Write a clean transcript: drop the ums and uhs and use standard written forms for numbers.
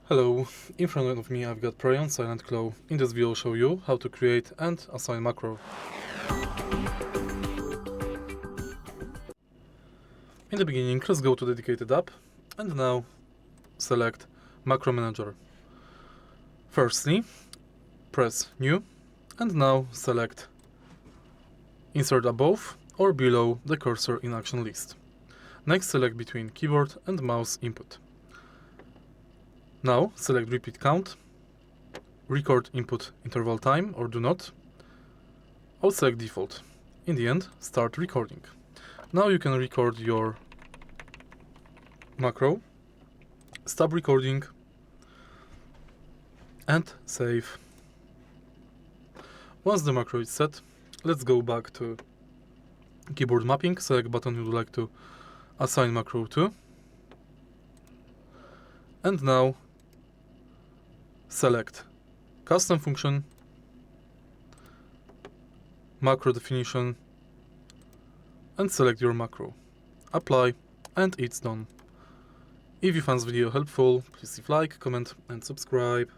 Hello, in front of me I've got PREYON Silent Claw. In this video I'll show you how to create and assign macro. In the beginning, let's go to dedicated app and now select Macro Manager. Firstly, press New and now select Insert above or below the cursor in action list. Next, select between keyboard and mouse input. Now select repeat count, record input interval time or do not, or select default. In the end, start recording. Now you can record your macro, stop recording and save. Once the macro is set, let's go back to keyboard mapping, select button you would like to assign macro to, and now select custom function, macro definition, and select your macro. Apply, and it's done. If you found this video helpful, please leave like, comment, and subscribe.